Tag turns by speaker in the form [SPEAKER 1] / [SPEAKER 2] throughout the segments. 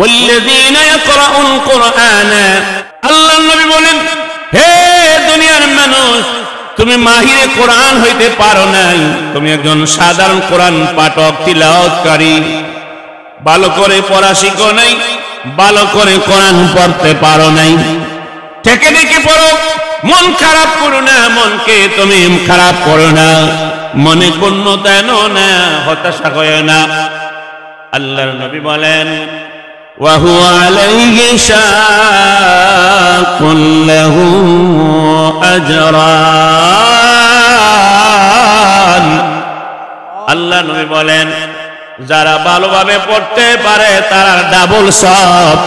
[SPEAKER 1] ওয়াল্লাযীনা ইয়াকরাউল কুরআনা, আল্লাহর নবী বলেন, হে দুনিয়ার মানুষ, তুমি মাহিরে কোরআন হইতে পারো নাই, তুমি একজন সাধারণ কোরআন পাঠক তিলাওয়াতকারী, ভালো করে পড়া শিখো নাই, ভালো করে কোরআন পড়তে পারো নাই, থেকে থেকে পড়ো, মন খারাপ করো না, মনকে তুমি খারাপ করো না, মনে পূর্ণতা এনো না, হতাশা হয় না। আল্লাহর নবী বলেন, ওয়া হুয়া আলাইহি শাকুল লাহু আজরান। আল্লাহর নবী বলেন, যারা ভালোভাবে পড়তে পারে তারা ডাবল সওয়াব,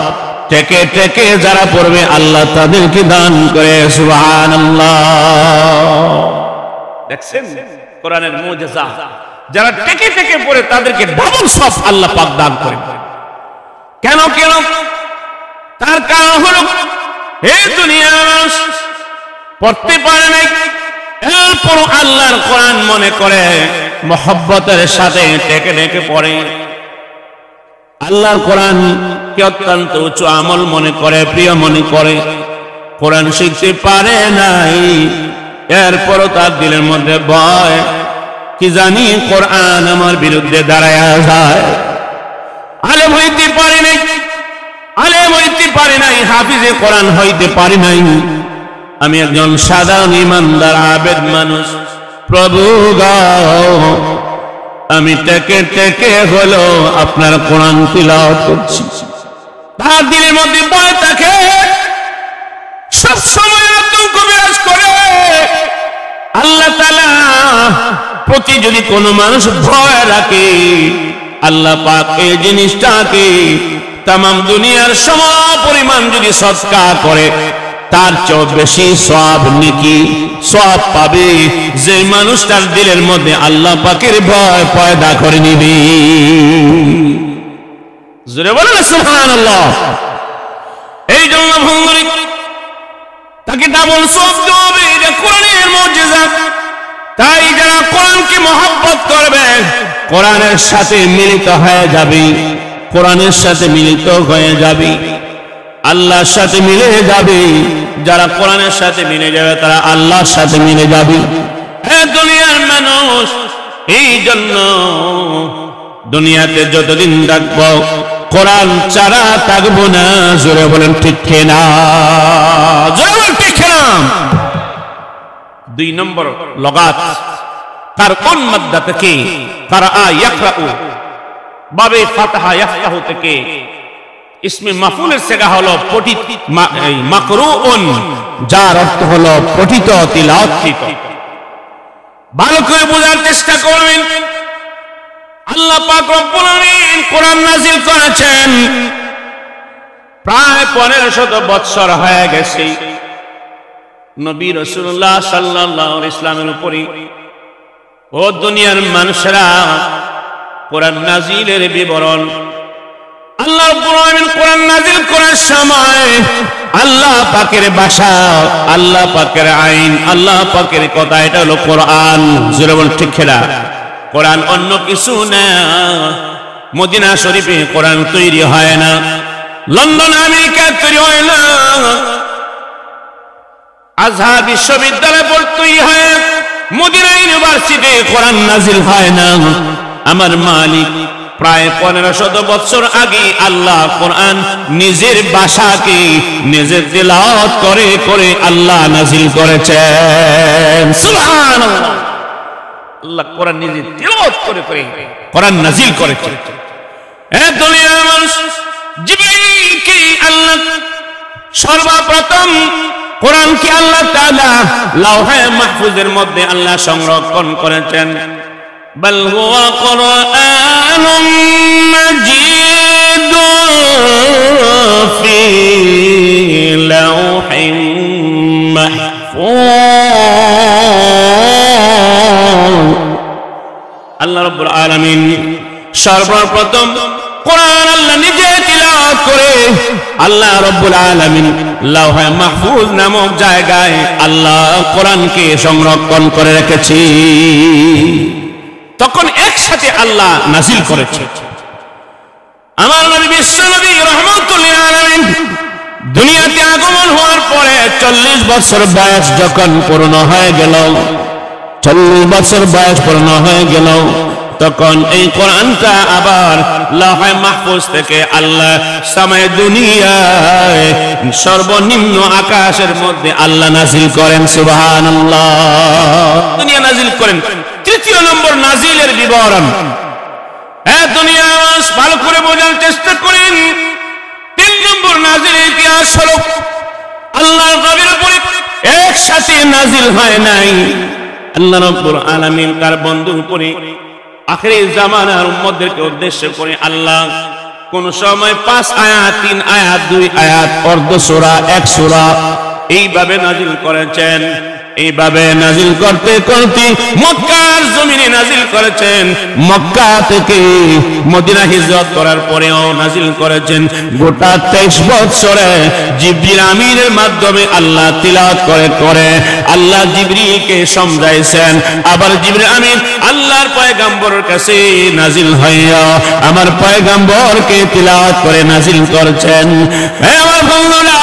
[SPEAKER 1] টেকে টেকে যারা পড়বে আল্লাহ তাদেরকে দান করে। সুবহানাল্লাহ। দেখছেন কোরআনের মুজিজা, যারা টেকে টেকে পড়ে তাদেরকে ডাবল সওয়াব আল্লাহ পাক দান করে। কেন কেন? তার কারণ হলো, এই দুনিয়ার মানুষ পড়তে পারে নাই, এরপর আল্লাহর কোরআন মনে করে মহব্বতের সাথে টেকে টেকে পড়ে, আল্লাহর কোরআন কে অত্যন্ত উচ্চ আমল মনে করে, প্রিয় মনে করে, কোরআন শিখতে পারে নাই, এরপরও তার দিলের মধ্যে ভয়, কি জানি কোরআন আমার বিরুদ্ধে দাঁড়ায় যায়। আলেম হইতে পারে নাই, আলেম হইতে পারে নাই, হাফিজে কোরআন হইতে পারে নাই, আমি একজন সাধারণ ইমানদার আবেদ মানুষ, প্রভু গো আমি টেকে টেকে হলো আপনার কোরআন তিলাওয়াত করছি। তার দিলের মধ্যে ভয় থাকে, সব সময় আতঙ্ক বিরাজ করে। আল্লাহ তাআলা প্রতি যদি কোনো মানুষ ভয় রাখে, আল্লাহ পাক এই জিনিসটাকে তামাম দুনিয়ার সম পরিমাণ যদি সদকা করে, তার চেয়ে বেশি সওয়াব নেকি সওয়াব পাবে যে মানুষটার দিলের মধ্যে আল্লাহ পাকের ভয় পয়দা করে নিবে। জোরে বলেন সুবহানাল্লাহ। এই জন্য ভঙ্গুরি তাকে ডাবল সওয়াব দেবে, এটা কোরআনের মুজিজা। তাই যারা কোরআনকে মহব্বত করবে, কোরআনের সাথে মিলিত হয়ে যাবে, কোরআনের সাথে মিলিত হয়ে যাবে, আল্লাহর সাথে মিলে যাবে। যারা কোরআনের সাথে মিলে যাবে তারা আল্লাহর সাথে মিলে যাবে। হে দুনিয়ার মানুষ, এই জন্য দুনিয়াতে যতদিন থাকবো কোরআন ছাড়া থাকবো না। জোরে বলেন ঠিক না? জোরে বলেন ঠিক না? 2 নম্বর লগাত, কার কোন মাদ্দা থেকে, কারা ইয়াকরাউ বাবে ফাতহা ইয়াফতাহু থেকে ইসমে মাফউলের সেগা হলো পঠিত, মাকরুউন, যার অর্থ হলো পঠিত, তিলাওয়াতকৃত। ভালো করে বোঝার চেষ্টা করবেন। আল্লাহ পাক রব্বুল আলামিন কোরআন নাযিল করেছেন, প্রায় 1500 বছর হয়ে গেছে। নবী রাসূলুল্লাহ সাল্লাল্লাহু আলাইহি ওয়াসাল্লামের উপরে ও দুনিয়ার মানুষেরা কোরআন নাযিলের বিবরণ, আল্লাহ রাব্বুল আলামিন কোরআন নাযিল করার সময় আল্লাহ পাকের ভাষা, আল্লাহ পাকের আইন, আল্লাহ পাকের কথা, এটা হলো কোরআন। জোরে বল ঠিক না? কোরআন অন্য কিছু না। মদিনা শরীফে কোরআন তৈরি হয় না, লন্ডন আমেরিকা তৈরি হয় না, আজহার বিশ্ববিদ্যালয় তৈরি হয়, মদিনা ইউনিভার্সিটি কোরআন নাযিল হয় না। আমার মালিক প্রায় 1500 বছর আগে আল্লাহ কোরআন নিজের ভাষাকে নিজে তিলাওয়াত করে করে আল্লাহ নাযিল করেছেন। সুবহানাল্লাহ। আল্লাহ কোরআন নিজে তিলাওয়াত করে করে কোরআন নাযিল করেছেন। এই দুনিয়ার মানুষ, জিবরিলকে আল্লাহ সর্বপ্রথম কোরআনকে আল্লাহ তাআলা লাওহে মাহফুজের মধ্যে আল্লাহ সংরক্ষণ করেছেন। বল হুয়া কুরআনুম মাজিদ ফি লাওহিন মাহফুজ। আল্লাহ রাব্বুল আলামিন সর্বপ্রথম কোরআন আল্লাহ নিজে তিলাওয়াত করে আল্লাহ রাব্বুল আলামিন লাওহে মাহফুজ নামক জায়গায় আল্লাহ কোরআনকে সংরক্ষণ করে রেখেছে। তখন একসাথে আল্লাহ নাযিল করেছে। আমার নবী বিশ্বনবী 40 বছর বয়স যখন পূর্ণ হয়ে গেল, 40 বছর বয়স পূর্ণ হয়ে গেল, তখন এই কোরআনটা আবার লৌহে মাহফুজ থেকে আল্লাহ সামায়ে দুনিয়ায় সর্বনিম্ন আকাশের মধ্যে আল্লাহ নাজিল করেন। সুবহানাল্লাহ। দুনিয়া নাজিল করেন। তৃতীয় নম্বর নাজিলের বিবরণ। দুনিয়া ভালো করে বোঝার চেষ্টা করেন। 3 নম্বর নাজিলের ইতিহাস হলো আল্লাহর নবীর উপরে একসাথে নাজিল হয় নাই। আল্লাহ রাব্বুল আলামিন তার বন্ধুর উপরে আখিরি জামানার উম্মতদেরকে উদ্দেশ্য করে আল্লাহ কোন সময় 5 আয়াত, 3 আয়াত, 2 আয়াত, অর্ধ সূরা, 1 সূরা এইভাবে নাজিল করেছেন। এইভাবে নাজিল করতে করতে মক্কার জমিনে নাজিল করেছেন। মক্কা থেকে মদিনা হিজরত করার পরেও নাজিল করেছেন। গোটা 23 বছরে জিবরিল আমিনের মাধ্যমে আল্লাহ তিলাওয়াত করে করে আল্লাহ জিবরিলকে সমঝাইছেন। আবার জিবরিল আমিন আল্লাহর পয়গম্বরের কাছে নাজিল হইয়া আমার পয়গম্বরকে তিলাওয়াত করে নাজিল করেছেন। হে আমার বন্ধুরা,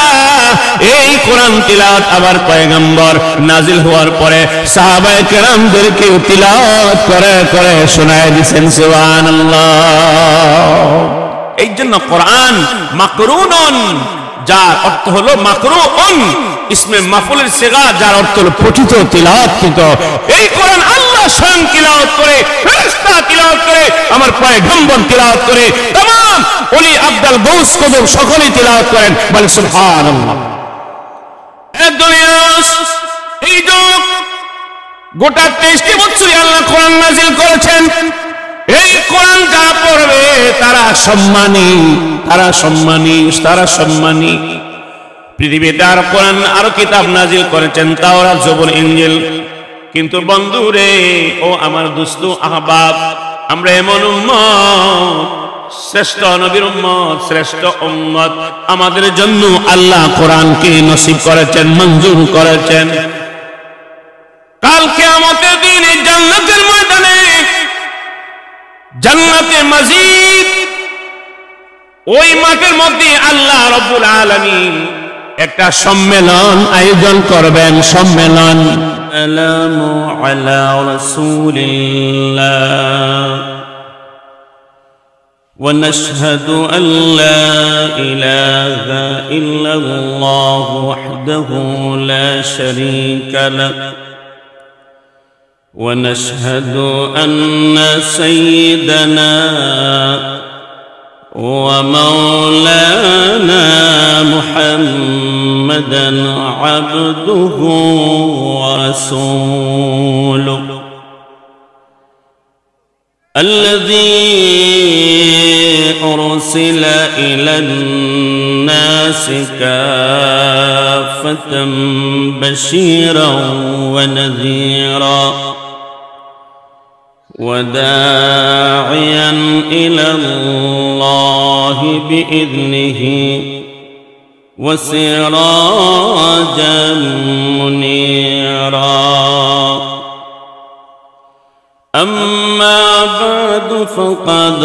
[SPEAKER 1] এই কোরআন তিলাওয়াত আবার পয়গম্বর নাজিল হওয়ার পরে সাহাবায়ে কেরামদেরকে তিলাওয়াত করে করে শোনায় দিয়েছেন। সুবহানাল্লাহ। এই জন্য কোরআন মাকরুনুন, যার অর্থ হলো মাকরুউন, ইসমে মাফউলের সিগা, যার অর্থ হলো পঠিত, তিলাওয়াতকৃত। এই কোরআন আল্লাহ স্বয়ং তিলাওয়াত করে, ফেরেশতা তিলাওয়াত করে, আমার পয়গম্বর তিলাওয়াত করে, तमाम ওলি আব্দুল গৌস কুতুব সকলেই তিলাওয়াত করেন। বলে সুবহানাল্লাহ। এই গোটা 23 বছর আল্লাহ কোরআন নাজিল করেছেন। এই কোরআন যারা পড়বে তারা সম্মানী, তারা সম্মানী, তারা সম্মানী। পৃথিবীতে আর কোরআন আরো কিতাব নাজিল করেছেন, তাওরাত, জবুর, ইনজিল। কিন্তু বন্ধুরে, ও আমার দোস্ত আহবাব, আমরা এমন উম্মত, শ্রেষ্ঠ নবীর উম্মত, শ্রেষ্ঠ উম্মত, আমাদের জন্য আল্লাহ কোরআনকে নসিব করেছেন, মঞ্জুর করেছেন। কাল কিয়ামতের দিনে জান্নাতের ময়দানে, জান্নাতে মসজিদ, ওই মাঠের মধ্যে আল্লাহ রাব্বুল আলামিন একটা সম্মেলন আয়োজন করবেন। সম্মেলন। সালামু আলা রাসূলিল্লাহ ونشهد أن لا إله إلا الله وحده لا شريك له ونشهد أن سيدنا ومولانا محمدا عبده ورسوله الذي أرسل إلى الناس كافة بشيرا ونذيرا وداعيا إلى الله بإذنه وسراجا منيرا. أما بعد فقد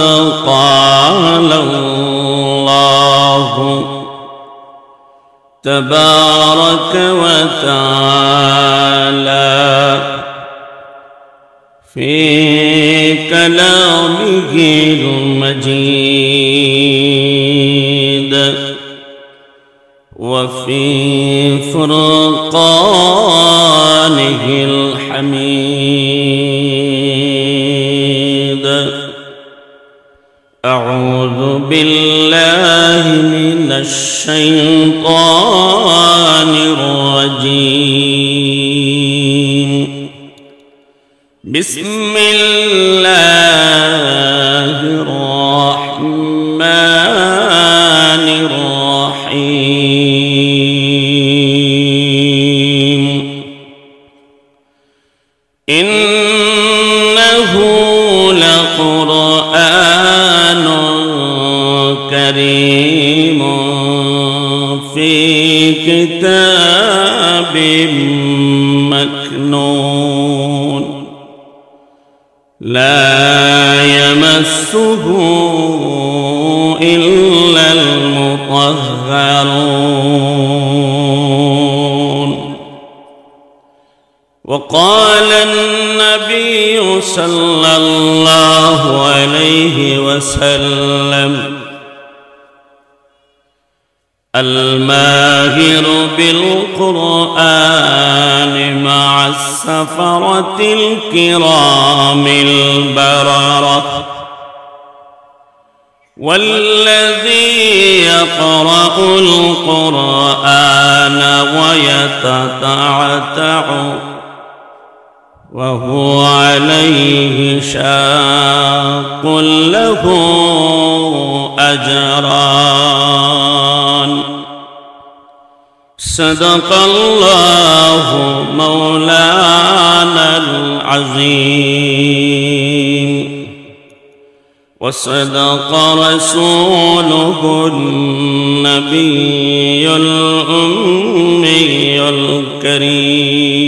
[SPEAKER 1] قال الله تبارك وتعالى في كلامه المجيد وفي فرقانه الحميد. أعوذ بالله من الشيطان الرجيم. بسم الله الرحمن الرحيم. إنه لقرآن كريم في كتاب مكنون لا يمسه إلا المطهرون وقال النبي صلى الله عليه وسلم الماهر بالقرآن مع السفرة الكرام البررة والذي يقرأ القرآن ويتتعتع وهو عليه شاق له أجران صدق الله مولانا العظيم وصدق رسوله النبي الأمي الكريم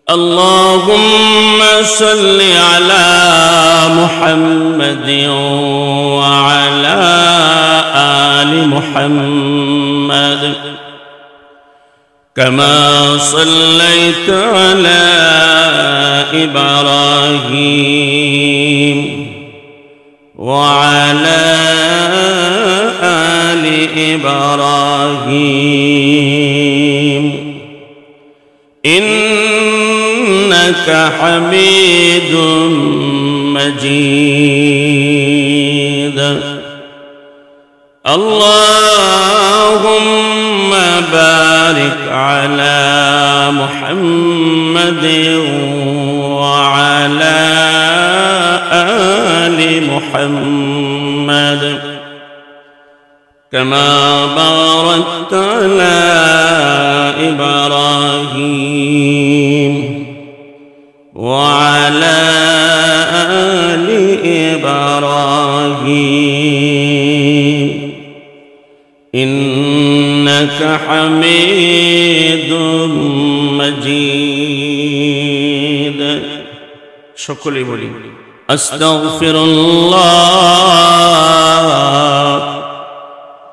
[SPEAKER 1] اللهم صل على محمد وعلى آل محمد كما صليت على إبراهيم وعلى آل إبراهيم إنك حميد مجيد اللهم بارك على محمد وعلى آل محمد كما باركت على إبراهيم وعلى آل إبراهيم إنك حميد مجيد شكرا بولي أستغفر الله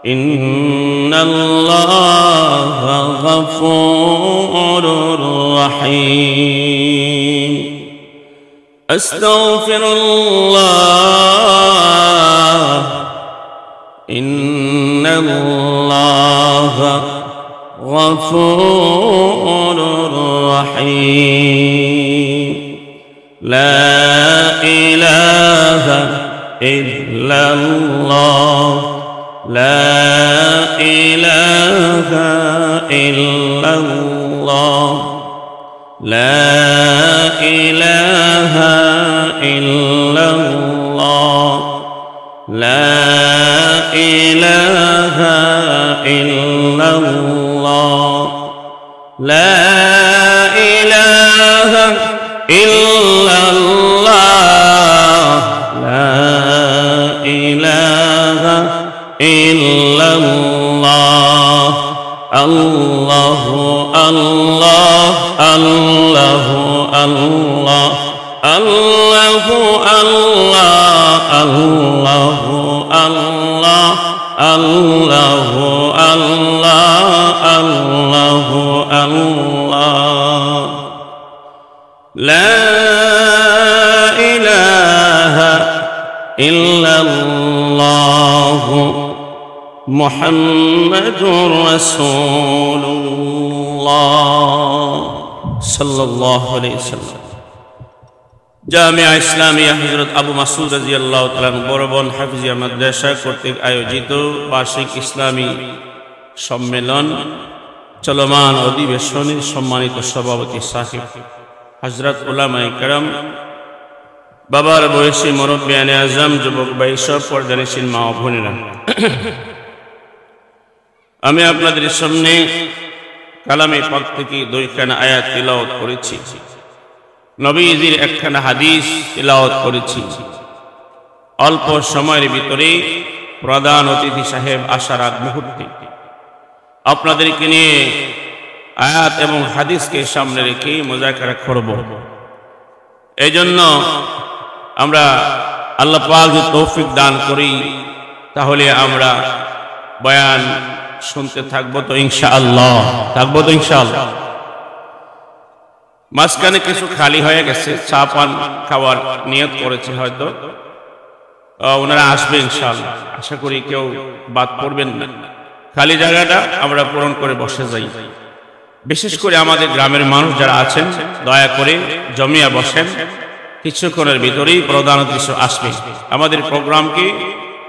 [SPEAKER 1] إن الله غفور رحيم أستغفر الله إن الله غفور رحيم لا إله إلا الله لا إله إلا الله لا إله إلا الله لا إله إلا الله لا إله إلا الله لا إله إلا الله الله الله الله الله الله الله الله الله الله الله الله لا إله إلا الله محمد رسول الله صلى الله عليه وسلم জামিয়া ইসলামিয়া হযরত আবু মাসউদ রাদিয়াল্লাহু তাআলা বরবন হাফিজিয়া মাদ্রাসা কর্তৃক আয়োজিত বার্ষিক ইসলামী সম্মেলন চলমান অধিবেশনের সম্মানিত সভাপতি সাহেব হযরত উলামায়ে কেরাম বাবার বয়সী মুরব্বিয়ানে আজম যুবক ভাই সব পর্দানিশীল মা ও বোনেরা আমি আপনাদের সামনে কালামে পাক থেকে দুইখানা আয়াত তিলাওয়াত করেছি নবীজির একখানা হাদিস তিলাওয়াত করেছি অল্প সময়ের ভিতরে প্রধান অতিথি সাহেব আসার আগ মুহূর্তে আপনাদেরকে নিয়ে আয়াত এবং হাদিসকে সামনে রেখে মুযাকারা করব এইজন্য আমরা আল্লাহ পাক যদি তৌফিক দান করি তাহলে আমরা বয়ান শুনতে থাকবো তো ইনশাআল্লাহ মাঝখানে কিছু খালি হয়ে গেছে, চা পান খাওয়ার নিয়ত করেছে, হয়তো ওনারা আসবে ইনশাআল্লাহ। আশা করি কেউ বাদ পড়বেন না। খালি জায়গাটা আমরা পূরণ করে বসে যাই। বিশেষ করে আমাদের গ্রামের মানুষ যারা আছেন দয়া করে জমিয়া বসেন, কিছুক্ষণের ভিতরেই প্রধান অতিথি আসবে। আমাদের প্রোগ্রামকে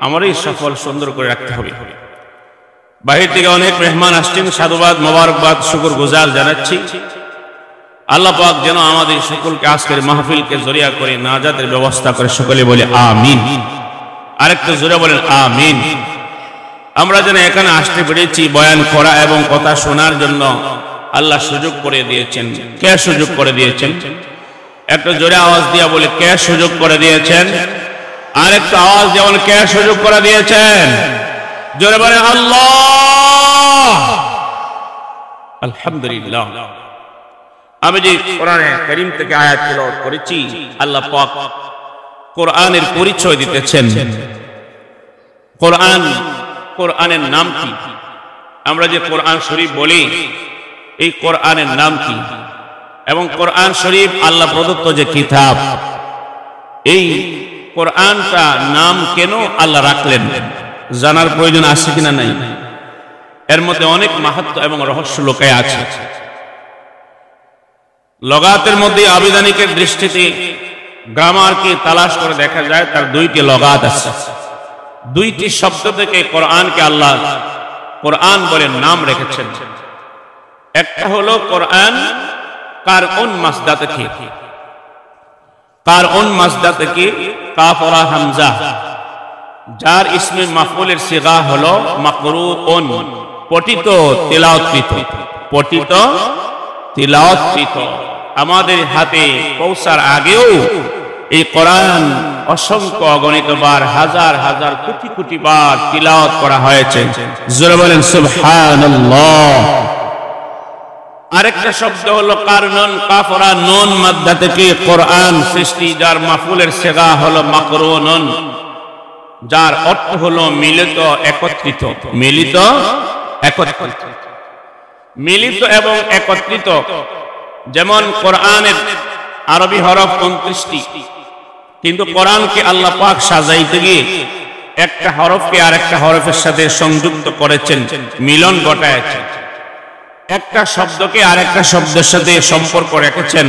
[SPEAKER 1] আমারই সফল সুন্দর করে রাখতে হবে। বাহির থেকে অনেক মেহমান আসছেন, সাধুবাদ মোবারকবাদ শুকর গুজার জানাচ্ছি। আল্লাহ পাক যেন আমাদের সকলকে আজকের মাহফিলকে জরিয়া করে নাজাতের ব্যবস্থা করে, সকলে বলে আমিন। আরেকটু জোরে বলেন আমিন। আমরা যেন এখানে আসতে পেরেছি বয়ান করা এবং কথা শোনার জন্য আল্লাহ সুযোগ করে দিয়েছেন। কে সুযোগ করে দিয়েছেন? একটু জোরে আওয়াজ দিয়া বলে কে সুযোগ করে দিয়েছেন? আর একটু আওয়াজ দিয়ে বলে কে সুযোগ করে দিয়েছেন? জোরে বলে আল্লাহ। আলহামদুলিল্লাহ। আমি যে কোরআনে কারীম থেকে আয়াত তেলাওয়াত করেছি, আল্লাহ পাক কোরআনের পরিচয় দিতেছেন। কোরআনের নাম কি? আমরা যে কোরআন শরীফ বলি, এই কোরআনের নাম কি? এবং কোরআন শরীফ আল্লাহ প্রদত্ত যে কিতাব, এই কোরআনটা নাম কেন আল্লাহ রাখলেন জানার প্রয়োজন আছে কিনা নাই? এর মধ্যে অনেক মাহাত্ম্য এবং রহস্য লুকায় আছে। লগাতের মধ্যে আবিধানিকের দৃষ্টিতে গ্রামারকে তালাশ করে দেখা যায় তার দুইটি লগাত আছে। দুইটি শব্দ থেকে কোরআনকে আল্লাহ কোরআন বলে নাম রেখেছেন। একটা হলো কোরআন কারউন মাসদা থেকে, কারউন মাসদা থেকে কাফ রা হামজা, যার ইসমে মাফউলের সিগা হলো মাকরুউন, পঠিত তিলাওয়াতকৃত, পঠিত তিলাওয়াতকৃত। আমাদের হাতে পৌঁছার আগেও এই কোরআন অসংখ্য অগণিত বার, হাজার হাজার কোটি কোটি বার তিলাওয়াত করা হয়েছে। জোরে বলেন সুবহানাল্লাহ। আরেকটা শব্দ হলো কারনুন, কাফরা নুন মাদ্দা থেকে কোরআন সৃষ্টি, যার মাফউলের সিগা হলো মাকরুনুন, যার অর্থ হলো মিলিত, একত্রিত। মিলিত, একত্রিত, মিলিত এবং একত্রিত। যেমন কোরআনের আরবি হরফ 29টি, কিন্তু কোরআনকে আল্লাহ পাক সাজাইতে গিয়ে একটা হরফকে আরেকটা হরফের সাথে সংযুক্ত করেছেন, মিলন ঘটায়ছেন। একটা শব্দকে আরেকটা শব্দের সাথে সম্পর্ক রেখেছেন,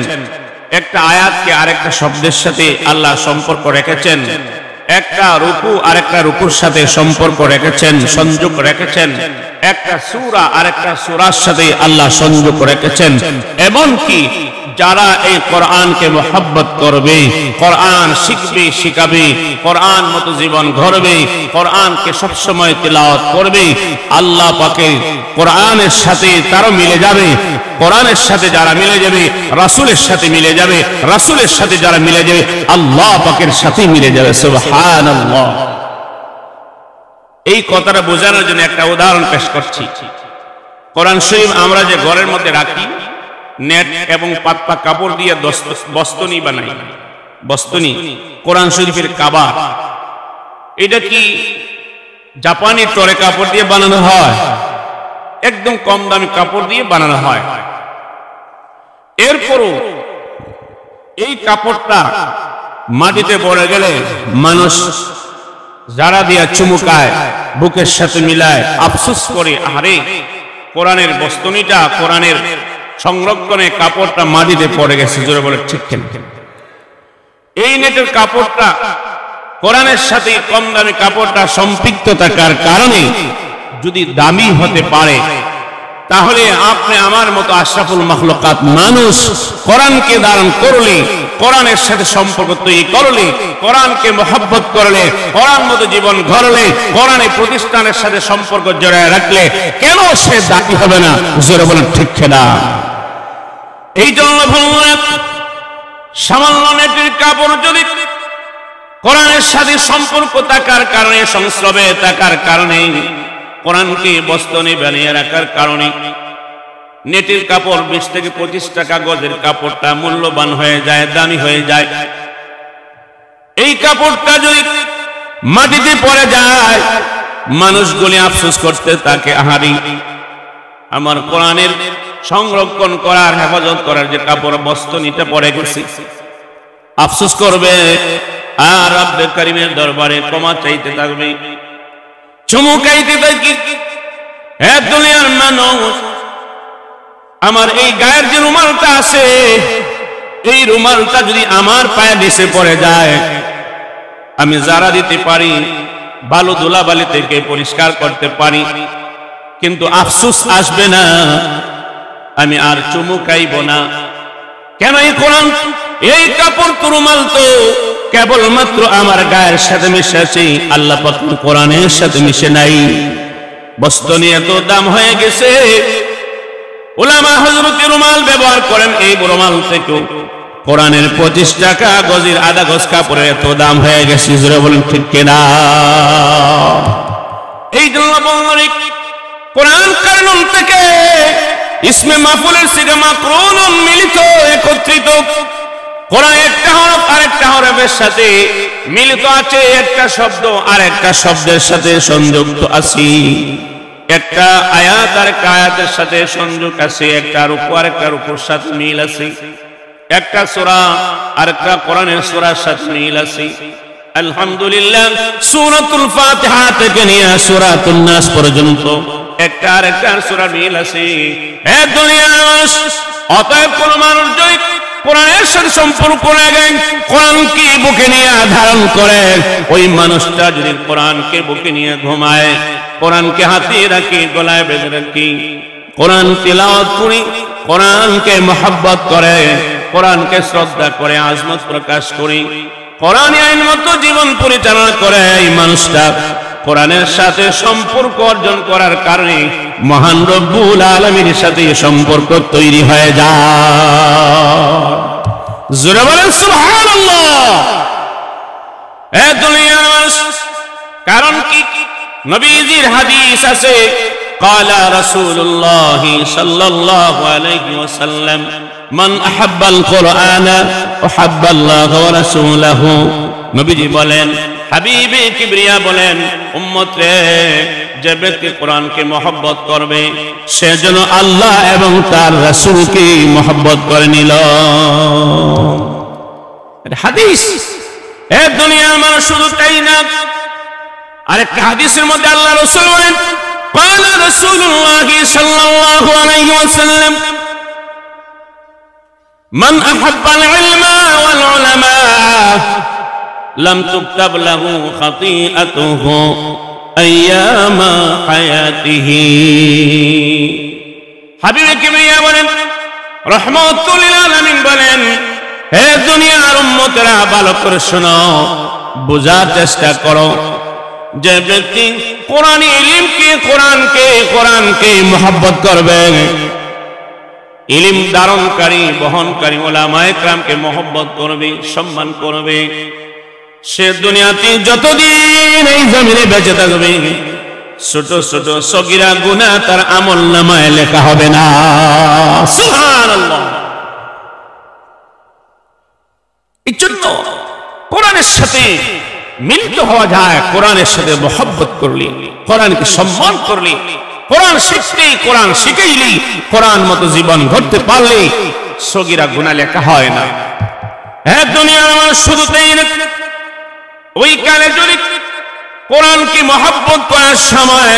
[SPEAKER 1] একটা আয়াতকে আরেকটা শব্দের সাথে আল্লাহ সম্পর্ক রেখেছেন, একটা রুকু আরেকটা রুকুর সাথে সম্পর্ক রেখেছেন, সংযোগ রেখেছেন, একটা সূরা আরেকটা সূরার সাথে আল্লাহ সংযোগ রেখেছেন। এমনকি যারা এই কোরআনকে মহব্বত করবে, কোরআন শিখবে, শিখাবে, কোরআন মতো জীবন গড়বে, কোরআনকে সবসময় তিলাওয়াত করবে, আল্লাহ পাকের কোরআনের সাথে তারও মিলে যাবে। কোরআনের সাথে যারা মিলে যাবে রাসূলের সাথে মিলে যাবে, রাসূলের সাথে যারা মিলে যাবে আল্লাহ পাকের সাথে মিলে যাবে। সুবহানাল্লাহ। এই কথাটা বোঝানোর জন্য একটা উদাহরণ পেশ করছি। কোরআন শরীফ আমরা যে ঘরের মধ্যে রাখি, নেট এবং পাতলা কাপড় দিয়ে বস্তনি বানাই, বস্তনি, কোরআন শরীফের কাবা, এটা কি জাপানি টরে কাপড় দিয়ে বানানো হয়? একদম কম দামি কাপড় দিয়ে বানানো হয়। এরপরও এই কাপড়টা মাটিতে পড়ে গেলে মানুষ যারা দিয়া চুমুকায়, বুকের সাথে মিলায়, আফসোস করে, আরে কোরআনের বস্তনিটা, কোরআনের সংরক্ষণে কাপড়টা মাটিতে পড়ে গেছে। জোরে বলে ঠিক কেন? এই নেটের কাপড়টা কোরআনের সাথে কম দামি কাপড়টা সম্পৃক্ত থাকার কারণে যদি দামি হতে পারে, তাহলে আপনি আমার মতো আশরাফুল মাখলুকাত মানুষ কোরআনকে ধারণ করলে, কোরআনের সাথে সম্পর্ক তৈরি করলে, কোরআনকে মহব্বত করলে, কোরআন মতো জীবন গড়লে, কোরআনের প্রতিষ্ঠানের সাথে সম্পর্ক জড়ায় রাখলে কেন সে দামি হবে না? জোরে বলেন ঠিক না? এই জন্য সামান্য নেটের কাপড় যদি কোরআনের সাথে সম্পর্ক থাকার কারণে, সংস্রবে থাকার কারণে, কোরআনকে বস্তনি বানিয়ে রাখার কারণে নেটের কাপড় 20 থেকে 25 টাকা গজের কাপড়টা মূল্যবান হয়ে যায়, দামি হয়ে যায়। এই কাপড়টা যদি মাটিতে পড়ে যায়, মানুষগুলি আফসোস করতে থাকে, আহারি আমার কোরআনের সংরক্ষণ করার, হেফাজত করার যে কাপড় বস্ত্র নিতে পড়ে গেছি, আফসোস করবে আর রব্বে কারীমের দরবারে ক্ষমা চাইতে থাকবে, চুমুকাইতে থাকি। হে দুনিয়ার মানুষ, আমার এই গায়ের যে রুমালটা আছে, এই রুমালটা যদি আমার পায়ে নিচে পড়ে যায়, আমি যারা দিতে পারি, বালু ধুলাবালি থেকে পরিষ্কার করতে পারি, কিন্তু আফসোস আসবে না, আমি আর চুমুকাইব না। কেন? এই কোরআন, এই কাপড় তো রুমাল তো কেবলমাত্র আমার গায়ের সাথে মিশে আছে, আল্লাহ পাক কোরআনের সাথে মিশে নাই। বস্ত্র নিয়ে এত দাম হয়ে গেছে, উলামা হযরত রুমাল ব্যবহার করেন, এই রুমাল থেকেও কোরআনের 25 টাকা গজের আধা গজ কাপড়ের এত দাম হয়ে গেছে। জোরে বলেন ঠিক কিনা? এই জন্য কোরআন কানুন থেকে ইসমে মাফউলের সিগা মাকরুন মিলিত, একত্রিত। কোরআন একটা হরফ আরেকটা হরফের সাথে মিলিত আছে, একটা শব্দ আর একটা শব্দের সাথে সংযুক্ত আছে, একটা আয়াত আর একটা আয়াতের সাথে সংযোগ আছে, একটা রূপু আর একটা রূপুর সাথে মিল আছে, একটা সূরা আর একটা কোরআনের সূরার সাথে মিল আছে। আলহামদুলিল্লাহ, সূরাতুল ফাতিহা থেকে নিয়ে সূরাতুন নাস পর্যন্ত একটা আর একটা সূরা মিল আছে। হে দুনিয়ার মানুষ, অতএব কোন মানুষ যদি কোরআনের সাথে সম্পর্ক রাখে, কোরআনকে বুকে নিয়ে ধারণ করে, ওই মানুষটা যদি কোরআনকে বুকে নিয়ে ঘুমায়, কোরআনকে হাতে রাখি, গলায় বেঁধে রাখি, কোরআন তিলাওয়াত করি, কোরআনকে মহব্বত করে, কোরআনকে শ্রদ্ধা করে, আজমত প্রকাশ করি, কোরআন আইন মতো জীবন পরিচালনা করে, এই মানুষটা কোরআনের সাথে সম্পর্ক অর্জন করার কারণে মহান রব্বুল আলামিনের সাথে সম্পর্ক তৈরি হয়ে যায়। জোরে বলেন সুবহানাল্লাহ। এ দুনিয়ার মানুষ, কারণ কি? নবীজির হাদিস আছে, ক্বালা রাসূলুল্লাহ সাল্লাল্লাহু আলাইহি ওয়াসাল্লাম, মান আহাব্বাল কুরআনা আহাব্বাল্লাহু ওয়া রাসূলুহু। নবীজি বলেন, হাবিবে কিবরিয়া বলেন, উম্মত রে, যে ব্যক্তি কোরআনকে মহব্বত করবে, সে যেন আল্লাহ এবং তার রাসূলকে মহব্বত করে নিল। হাদিস। এ দুনিয়ার মানুষ, শুধু তাই না, আরেকটা হাদিসের মধ্যে আল্লাহ রাসূল বলেন, ক্বালা রাসূলুল্লাহ সাল্লাল্লাহু আলাইহি ওয়াসাল্লাম, মান আহাব্বাল ইলমা ওয়াল উলামা লাম তুকতাব লাহু খাতিআতুহু আইয়ামা হায়াতিহি। হাবিবে কিবরিয়া বলেন, রাহমাতুল লিল আলামিন বলেন, হে দুনিয়ার উম্মতেরা, ভালো করে শোনো, বোঝার চেষ্টা করো, যে ব্যক্তি কোরআন ইলমকে, কোরআনকে মহব্বত করবে, ইলম ধারণকারী বহনকারী উলামায়ে কেরামকে মহব্বত করবে, সম্মান করবে, সে দুনিয়াতে যতদিন এই জমিনে বেঁচে থাকবে, ছোট ছোট সগীরা গুনাহ তার আমলনামায় লেখা হবে না। সুবহানাল্লাহ। এই জন্য কোরআনের সাথে মিলিত হওয়া যায়, কোরআনের সাথে মহব্বত করলে, কোরআনকে সম্মান করলে, কোরআন শিখতে, কোরআন শিখাইলি, কোরআন মতো জীবন গড়তে পারলে সগীরা গুনাহ লেখা হয় না। হ্যাঁ, দুনিয়ার মানুষ শুধু তাই না, ওই কালে যদি কোরআনকে মহব্বত করার সময়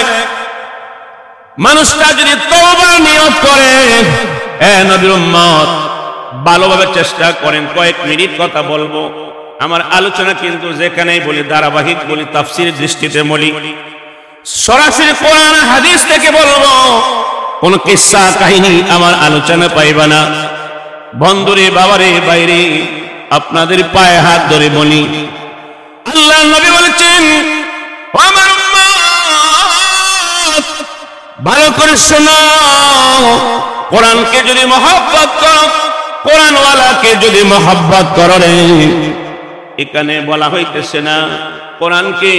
[SPEAKER 1] মানুষটা যদি তওবার নিয়ত করে, নবীর উম্মত ভালোভাবে চেষ্টা করেন, কয়েক মিনিট কথা বলবো, আমার আলোচনা কিন্তু যেখানেই বলি ধারাবাহিক বলি, তাফসীরের দৃষ্টিতে বলি, সরাসরি কোরআন হাদিস থেকে বলবো, কোন কিসসা কাহিনী আমার আলোচনা পাইবা না। বন্ধুরে, বাবারে, বাইরে, আপনাদের পায়ে হাত ধরে বলি, আল্লাহ নবী বলেছেন, আমার উম্মত ভালো করে শোনো, কোরআনকে যদি মহব্বত করো, কোরআনওয়ালাকে যদি মহব্বত করো রে, এখানে বলা হইতেছে না কোরআনকে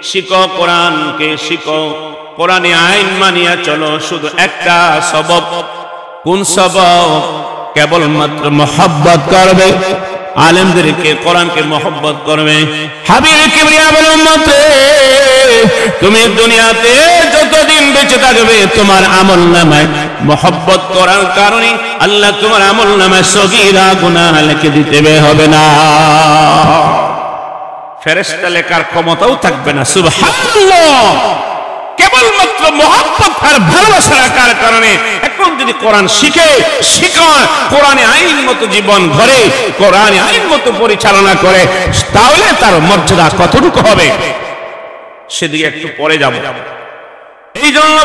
[SPEAKER 1] শিখো, কোরআনকে শিখো, কোরআনে আইন মানিয়া চলো, শুধু একটা সবক। কোন সবক? কেবলমাত্র মহব্বত করবে, আলেমদেরকে, কোরআনকে মহব্বত করবে। হাবিব কিবরিয়া বলেন, উম্মত রে, তুমি দুনিয়াতে যতদিন বেঁচে থাকবে, তোমার আমলনামায় মোহব্বত করার কারণে আল্লাহ তোমার আমলনামায় সগীরা গুনাহ লিখে দিতে হবে না, ফেরেশতা লেখার ক্ষমতাও থাকবে না। সুবহানাল্লাহ। কেবলমাত্র মোহাব্বত আর ভালোবাসা রাখার কারণে এখন যদি কোরআন শিখায়, কোরআনে আইন মতো জীবন গড়ে, কোরআনে আইন মতো পরিচালনা করে, তাহলে তার মর্যাদা কতটুকু হবে সেদিকে একটু পরে যাব। এই জন্য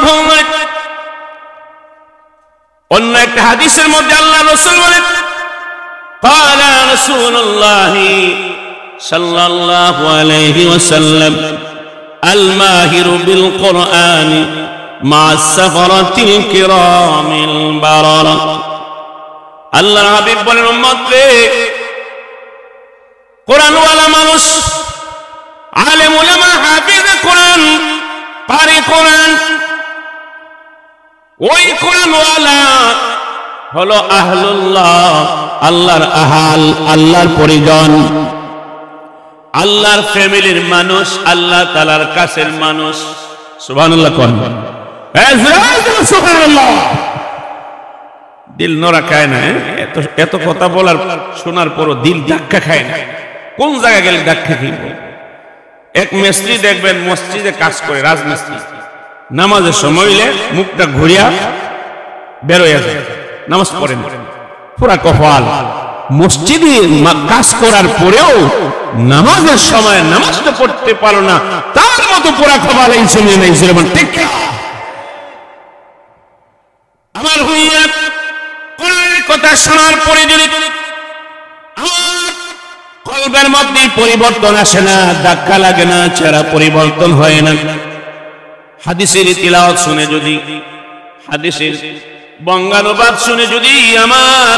[SPEAKER 1] অন্য একটা হাদিসের মধ্যে আল্লাহ রাসূল বলেন, ক্বালা রাসূলুল্লাহ সাল্লাল্লাহু আলাইহি ওয়াসাল্লাম, আল মাহিরু বিল কুরআন মা'আস সাফারাতিল কিরামিল বারারা। আল্লাহর হাবিব বলেন, উম্মতরে, কোরআনওয়ালা মানুষ, আলেম উলামা, হাফিজ কোরআন, পারে কোরআন, ওই কোরআনওয়ালা হলো আহলুল্লাহ, আল্লাহর আহাল, আল্লাহর পরিজন, আল্লাহর ফ্যামিলির মানুষ, আল্লাহ তাআলার কাছের মানুষ। সুবহানাল্লাহ কোন সুবহানাল্লাহ। দিল নড়া খায় না, এত কথা বলার শোনার পরও দিল ধাক্কা খায় না। কোন জায়গায় গেলে ধাক্কা খাইব? এক মিস্ত্রি দেখবেন মসজিদে কাজ করে, রাজমিস্ত্রি, নামাজের সময় হইলে মুখটা ঘুরিয়া বের হয়ে যায়, নামাজ পড়েন, পুরা কপাল। মসজিদে কাজ করার পরেও নামাজের সময় নামাজটা পড়তে পারো না, তার মতো পুরা কপাল এই সময় নেই। ঠিক আমার হইয়া কোরআনের কথা শোনার পরে যদি কলবের মধ্যে পরিবর্তন আসে না, ধাক্কা লাগে না, চেহারা পরিবর্তন হয় না, হাদিসের তিলাওয়াত শুনে যদি, হাদিসের বঙ্গানুবাদ শুনে যদি আমার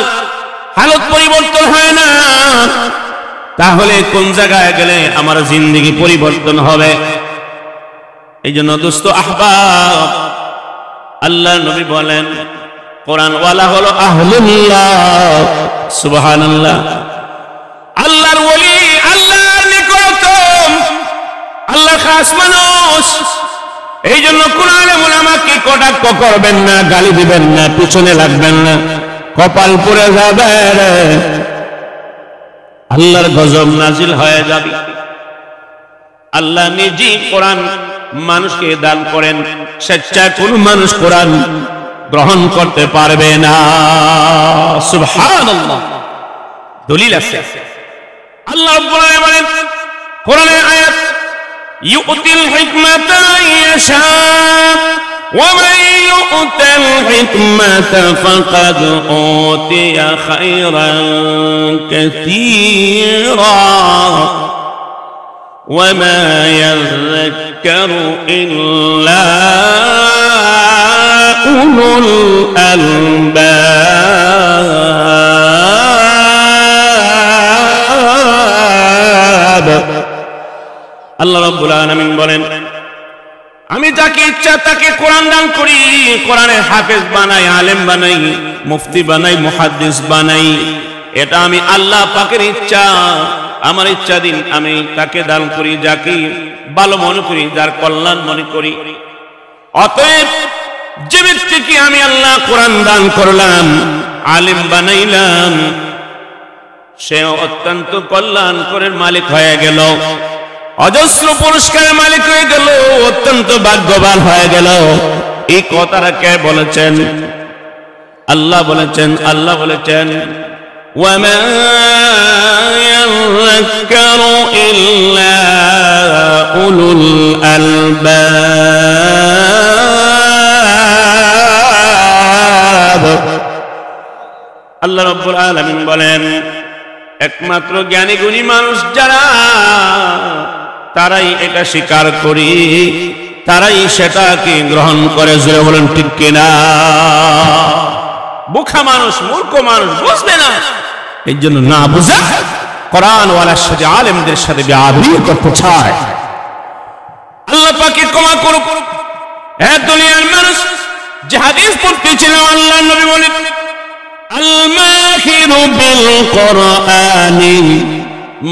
[SPEAKER 1] হালত পরিবর্তন হয় না, তাহলে কোন জায়গায় গেলে আমার জিন্দেগি পরিবর্তন হবে? এই জন্য দোস্ত আহবাব, আল্লাহ নবী বলেন, কোরআনওয়ালা হলো আহলুল্লাহ। সুবহানাল্লাহ। আল্লাহর ওলি, আল্লাহর নিকটতম, আল্লাহর খাস মানুষ। এই জন্য কোরআনে উলামাকে কটাক্ষ করবেন না, গালি দিবেন না, পিছনে লাগবেন না, কপাল পুড়ে যাবে, আল্লাহর গজব নাজিল হয়ে যাবে। আল্লাহ নিজেই কোরআন মানুষকে দান করেন, স্বেচ্ছায় কোন মানুষ কোরআন গ্রহণ করতে পারবে না। সুবহানাল্লাহ। দলিল আছে। আল্লাহ রাব্বুল আলামিন বলেন কোরআনের আয়াত, ইউতিল হিকমাতা ইয়াশা ওয়া মান ইউতিল হিকমাতা ফাকাদ উতিয়া খায়রান কাসীরা ওয়া মা ইয়াযাক্কারু ইল্লা উলুল আলবাব। আল্লাহ রাব্বুল আলামিন বলেন, আমি যাকে ইচ্ছা তাকে কোরআন দান করি, কোরআনের হাফেজ বানাই, আলেম বানাই, মুফতি বানাই, মুহাদ্দিস বানাই। এটা আমি আল্লাহ পাকের ইচ্ছা, আমার ইচ্ছা দিন আমি তাকে দান করি, যাকে ভালো মনে করি, যার কল্যাণ মনে করি। অতএব যে ব্যক্তিকে আমি আল্লাহ কোরআন দান করলাম, আলেম বানাইলাম, সে অত্যন্ত কল্যাণ করার মালিক হয়ে গেল, অজস্র পুরস্কারের মালিক হয়ে গেল, অত্যন্ত ভাগ্যবান হয়ে গেল। এই কথাটা কে বলেছেন? আল্লাহ বলেছেন। আল্লাহ বলেছেন, ওয়ামা ইয়াযাক্কারু ইল্লা উলুল আলবাব। আল্লাহ রাব্বুল আলামিন বলেন, একমাত্র জ্ঞানী গুণী মানুষ যারা, তারাই এটা স্বীকার করি, তারাই সেটাকে গ্রহণ করে। জোরে বলেন ঠিক কিনা? বোকা মানুষ, মূর্খ মানুষ বুঝবে না, এই জন্য না বুঝা কোরআন ওয়ালার সাথে, আলেমদের সাথে বেআদবি করতে চায়। আল্লাহ পাকে ক্ষমা করুক। এক দুনিয়ার মানুষ যে হাদিস পড়তেছিলেন, আল্লাহ নবী বলেন, আল মাহিরু বিল কুরআনি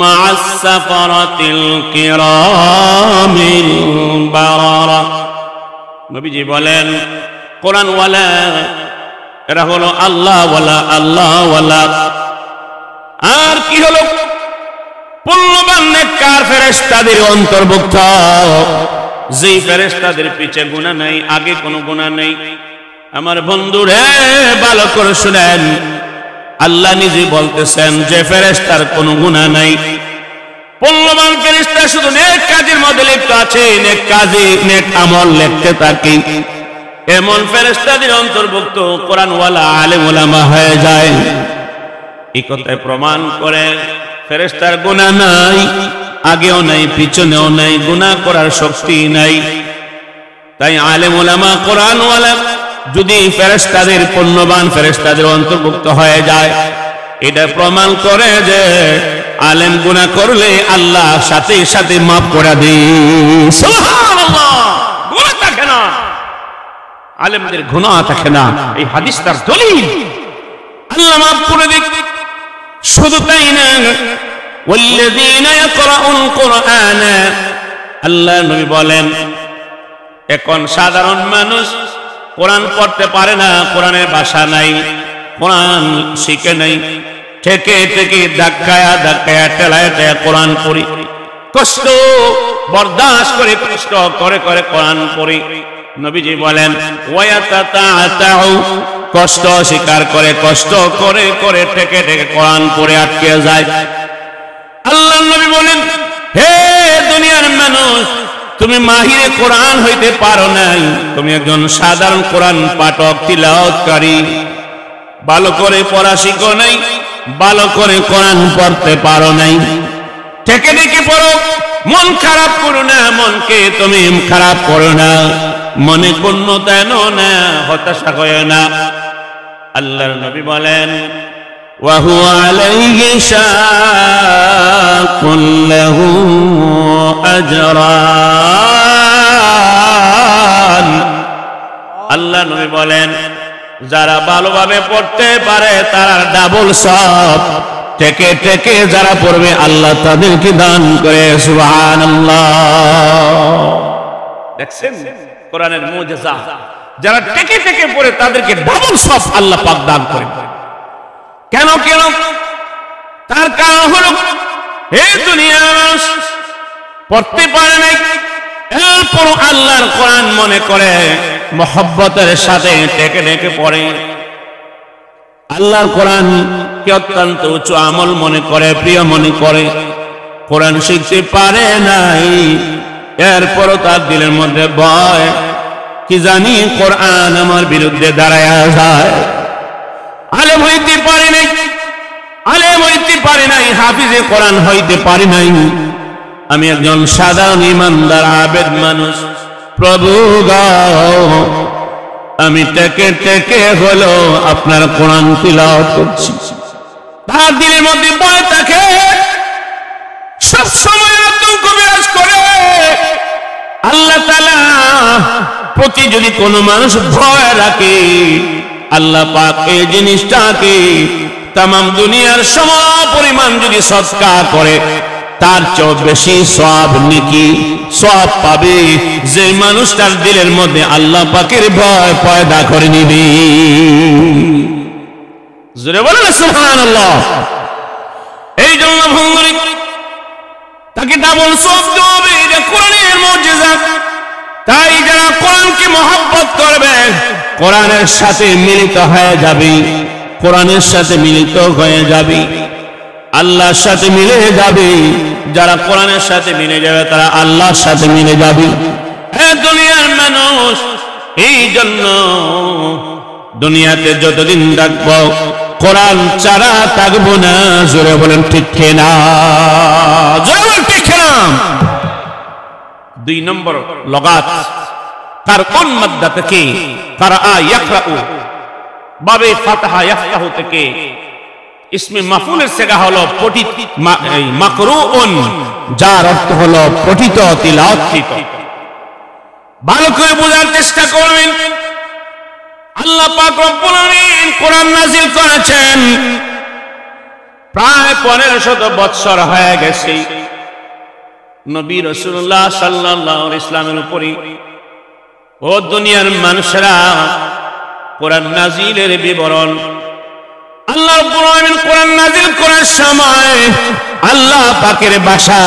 [SPEAKER 1] মা'আস সাফারাতিল কিরামিল বারারা। নবীজি বলেন, কোরআনওয়ালা এরা হলো আল্লাহওয়ালা আল্লাহওয়ালা। আর কি হলো? পুণ্যবান নেককার ফেরেশতাদের অন্তর্ভুক্ত, যেই ফেরেশতাদের পিছে গুনাহ নাই, আগে কোনো গুনাহ নেই। আমার বন্ধুরে ভালো করে শুনেন, আল্লাহ নিজে বলতেছেন যে ফেরেশতার কোনো গুনাহ নাই। পুণ্যবান ফেরেশতা শুধু নেক কাজের মধ্যে লিপ্ত আছে, নেক কাজে নেক আমল লিখতে থাকে, এমন ফেরেশতাদের অন্তর্ভুক্ত কোরআনওয়ালা আলেম ওলামা হয়ে যায়। এই কথায় প্রমাণ করে ফেরেশতার গুনাহ নাই, আগেও নাই পিছনেও নাই, গুনাহ করার শক্তি নাই। তাই আলেম ওলামা কোরআনওয়ালা যদি ফেরেশতাদের পুণ্যবান ফেরেশতাদের অন্তর্ভুক্ত হয়ে যায়, এটা প্রমাণ করে যে আলেম গুনাহ করলে আল্লাহ সাথে সাথে মাফ করে দেয়। সুবহানাল্লাহ, গুনাহ থাকে না, আলেমদের গুনাহ থাকে না, এই হাদিস তার দলিল। আল্লাহ মাফ করে দেয়। শুধু তাই না, ওয়াল্লাযীনা ইয়াকরাউল কুরআন, আল্লাহ নবী বলেন এখন সাধারণ মানুষ কোরআন পড়তে পারে না, কোরআনের ভাষা নাই, কোরআন শিখে নাই, থেকে থেকে ধাক্কায়া ধাক্কায়া ঠেলায় ঠেলায় কোরআন পড়ি, কষ্ট বরদাস্ত করে কষ্ট করে করে কোরআন পড়ি। নবীজি বলেন ওয়ায়াতাতাউ, কষ্ট স্বীকার করে কষ্ট করে করে থেকে থেকে কোরআন পড়ে আটকে যায়। আল্লাহ নবী বলেন, হে দুনিয়ার মানুষ, তুমি মাহিরে কোরআন হইতে পারো নাই, তুমি একজন সাধারণ কোরআন পাঠক তিলাওয়াতকারী, ভালো করে পড়া শিখো নাই, ভালো করে কোরআন পড়তে পারো নাই, থেকে থেকে পড়ো, মন খারাপ করো না, মনকে তুমি খারাপ করো না, মনে পূর্ণতা এনো না, হতাশা হয় না। আল্লাহর নবী বলেন ওয়া হুয়া আলাইহি শাকুল লাহু আজরান। আল্লাহ নবী বলেন যারা ভালোভাবে পড়তে পারে তারা ডাবল সওয়াব, থেকে থেকে যারা পড়বে আল্লাহ তাদেরকে দান করে। সুবহানাল্লাহ। দেখছেন কোরআনের মুজিজা, যারা টেকে টেকে পড়ে তাদেরকে ডাবল সওয়াব আল্লাহ পাক দান করে। কেন কেন? তার কারণ হলো এই দুনিয়ার মানুষ পড়তে পারে নাই, এরপর আল্লাহর কোরআন মনে করে মহব্বতের সাথে টেকে টেকে পড়ে, আল্লাহর কোরআন কে অত্যন্ত উচ্চ আমল মনে করে, প্রিয় মনে করে, কোরআন শিখতে পারে নাই, এরপরও তার দিলের মধ্যে ভয়, কি জানি কোরআন আমার বিরুদ্ধে দাঁড়ায় যায়। আলেম হইতে পারে নাই, আলেম হইতে পারে নাই, হাফিজে কোরআন হইতে পারে নাই, আমি একজন সাধারণ ইমানদার আবেদ মানুষ, প্রভু গো আমি টেকে টেকে হলো আপনার কোরআন তিলাওয়াত করছি। তার দিলের মধ্যে ভয় থাকে, সব সময় আতঙ্ক বিরাজ করে। আল্লাহ তাআলা প্রতি যদি কোনো মানুষ ভয় রাখে, আল্লাহ পাক এই জিনিসটাকে তামাম দুনিয়ার সম পরিমাণ যদি সদকা করে, তার চেয়ে বেশি সওয়াব নেকি সওয়াব পাবে যে মানুষটার দিলের মধ্যে আল্লাহ পাকের ভয় পয়দা করে নিবে। জোরে বলেন সুবহানাল্লাহ। এই জন্য ভঙ্গুরি তাকে ডাবল সওয়াব দেবে, এটা কোরআনের মুজিজা। তাই যারা কোরআনকে মহব্বত করবে, কোরআনের সাথে মিলিত হয়ে যাবে, কোরআনের সাথে মিলিত হয়ে যাবে, আল্লাহর সাথে মিলে যাবে। যারা কোরআনের সাথে মিলে যাবে তারা আল্লাহর সাথে মিলে যাবে। হে দুনিয়ার মানুষ, এই জন্য দুনিয়াতে যতদিন থাকবো কোরআন ছাড়া থাকবো না। জোরে বলেন ঠিক কিনা? জোরে বলেন ঠিক কিনা? 2 নম্বর লগাত, কার কোন মাদ্দা থেকে কারা ইয়াকরাউ, বাবে ফাতহা ইয়াফতাহু থেকে ইসমে মাফউলের সেগা হলো পঠিত, মাকরুউন, যার অর্থ হলো পঠিত, তিলাওয়াতকৃত। ভালো করে বোঝার চেষ্টা করবেন। আল্লাহ পাক রব্বুল আলামিন কোরআন নাযিল করেছেন প্রায় 1500 বছর হয়ে গেছে। নবী রাসূলুল্লাহ সাল্লাল্লাহু আলাইহি ওয়াসাল্লামের উপরে ও দুনিয়ার মানুষেরা কোরআন নাজিলের বিবরণ। আল্লাহ রাব্বুল আলামিন কোরআন নাজিল করার সময় আল্লাহ পাকের ভাষা,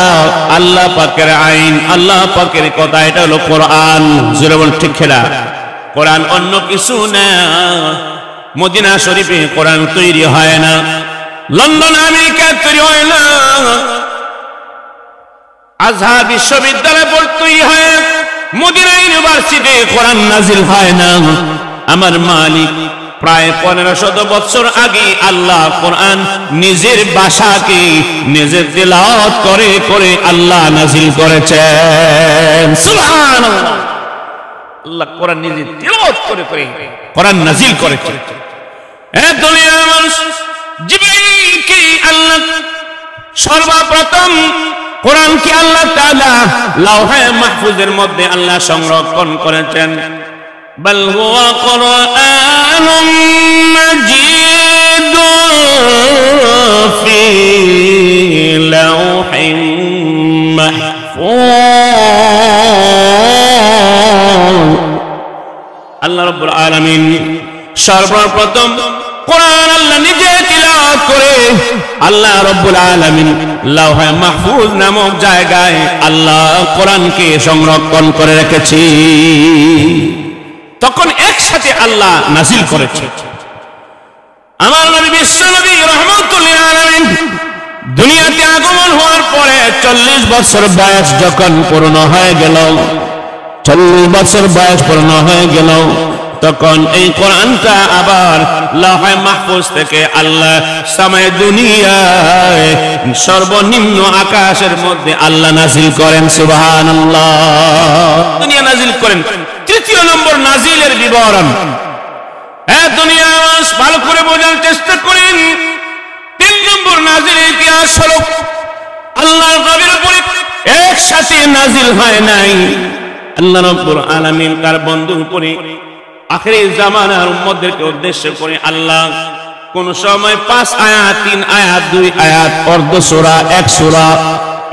[SPEAKER 1] আল্লাহ পাকের আইন, আল্লাহ পাকের কথা, এটা হলো কোরআন। জোরে বল ঠিক কিনা? কোরআন অন্য কিছু না। মদিনা শরীফে কোরআন তৈরি হয় না, লন্ডন আমেরিকা তৈরি হয় না, আজহার বিশ্ববিদ্যালয় বোর্ড তৈরি হয়, মদিনা ইউনিভার্সিটি কোরআন নাজিল হয় না। আমার মালিক প্রায় 1500 বছর আগে আল্লাহ কোরআন নিজের ভাষাকে নিজে তেলাওয়াত করে করে আল্লাহ নাজিল করেছেন। সুবহানাল্লাহ। আল্লাহ কোরআন নিজে তেলাওয়াত করে করে কোরআন নাজিল করেছেন। এই দুনিয়ার মানুষ জিবরিলকে আল্লাহ সর্বপ্রথম কোরআনকে আল্লাহ তাআলা লাওহে মাহফুজের মধ্যে আল্লাহ সংরক্ষণ করেছেন। بل هو قرآن مجيد في لوح محفوظ। আল্লাহ রাব্বুল আলামিন সর্বপ্রথম কোরআন আল্লাহ নিজে তিলাওয়াত করে আল্লাহ রাব্বুল আলামিন লাওহে মাহফুজ নামক জায়গায় আল্লাহ কোরআনকে সংরক্ষণ করে রেখেছে। তখন একসাথে আল্লাহ নাজিল করেছে। আমার নবী বিশ্ব নবী রাহমাতুল লিল আলামিন দুনিয়াতে আগমন হওয়ার পরে 40 বছর বয়স যখন পূর্ণ হয়ে গেল, 40 বছর বয়স পূর্ণ হয়ে গেল, তখন এই কোরআনটা আবার লাওহে মাহফুজ থেকে আল্লাহ সামায়ে দুনিয়ায় সর্বনিম্ন আকাশের মধ্যে আল্লাহ নাজিল করেন। সুবহানাল্লাহ। দুনিয়া নাজিল করেন। তৃতীয় নম্বর নাজিলের বিবরণ। দুনিয়া ভালো করে বোঝার চেষ্টা করেন। 3 নম্বর নাজিলের ইতিহাস হলো আল্লাহর নবীর উপরে একসাথে নাজিল হয় নাই। আল্লাহ রাব্বুল আলামিন তার বন্ধুর উপরে আখিরি জামানার উম্মতদেরকে উদ্দেশ্য করে আল্লাহ কোন সময় 5 আয়াত, 3 আয়াত, 2 আয়াত, অর্ধ সূরা, 1 সূরা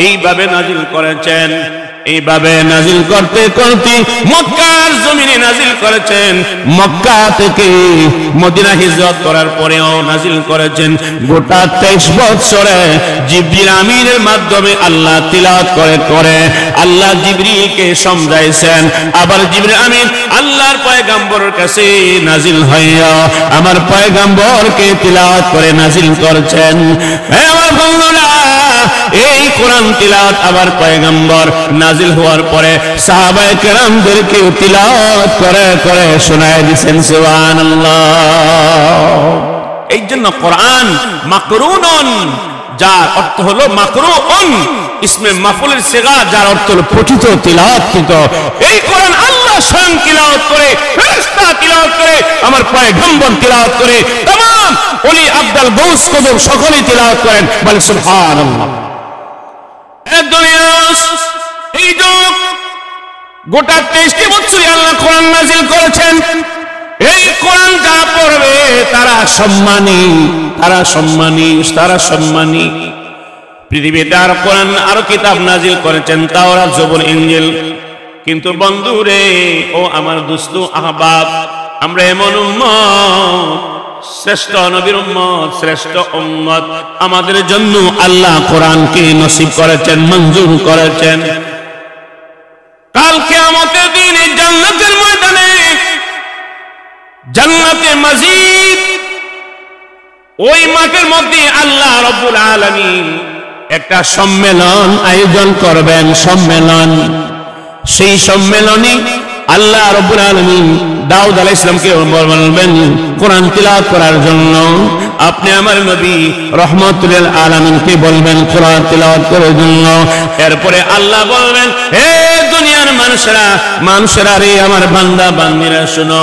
[SPEAKER 1] এইভাবে নাজিল করেছেন। এইভাবে নাজিল করতে করতে মক্কার জমিনে নাজিল করেছেন। মক্কা থেকে মদিনা হিজরত করার পরেও নাজিল করেছেন। গোটা 23 বছরে জিবরিল আমিনের মাধ্যমে আল্লাহ তিলাওয়াত করে করে আল্লাহ জিবরিলকে সমঝাইছেন। আবার জিবরিল আমিন আল্লাহর পয়গম্বরের কাছে নাজিল হইয়া আমার পয়গম্বরকে তিলাওয়াত করে নাজিল করেছেন। হে আমার বন্ধুরা, এই কোরআন তিলাওয়াত আবার পয়গম্বর নাজিল হওয়ার পরে সাহাবায়ে কেরামদেরকে তিলাওয়াত করে করে শোনায় দিয়েছেন। সুবহানাল্লাহ। এই জন্য কোরআন মাকরুনুন, যার অর্থ হলো মাকরুউন, ইসমে মাফউলের সিগা, যার অর্থ হলো পঠিত, তিলাওয়াতকৃত। এই কোরআন আল্লাহ স্বয়ং তিলাওয়াত করে, ফেরেশতা তিলাওয়াত করে, আমার পয়গম্বর তিলাওয়াত করে, तमाम ওলি আব্দুল গৌস কুতুব সকলেই তিলাওয়াত করেন। বলে সুবহানাল্লাহ। এই গোটা 23 বছরে আল্লাহ কোরআন নাজিল করেছেন। এই কোরআন যারা পড়বে তারা সম্মানী, তারা সম্মানী, তারা সম্মানী। পৃথিবীতে আর কোরআন আরো কিতাব নাজিল করেছেন, তাওরাত, জবুর, ইনজিল। কিন্তু বন্ধুরে, ও আমার দোস্ত আহবাব, আমরা এমন উম্মত, শ্রেষ্ঠ নবীর উম্মত, শ্রেষ্ঠ উম্মত, আমাদের জন্য আল্লাহ কোরআনকে নসিব করেছেন, মঞ্জুর করেছেন। কাল কিয়ামতের দিনে জান্নাতের ময়দানে, জান্নাতে মসজিদ, ওই মাঠের মধ্যে আল্লাহ রাব্বুল আলামিন একটা সম্মেলন আয়োজন করবেন। সম্মেলন, সেই সম্মেলনে আল্লাহ রাব্বুল আলামিন দাউদ আলাইহিস সালামকে বলবেন কোরআন তিলাওয়াত করার জন্য। আপনি আমার নবী রাহমাতুল লিল আলামিনকে বলবেন কোরআন তিলাওয়াত করার জন্য। এরপরে আল্লাহ বলবেন, হে দুনিয়ার মানুষেরা, মানুষেরা রে, আমার বান্দা বান্দীরা শুনো।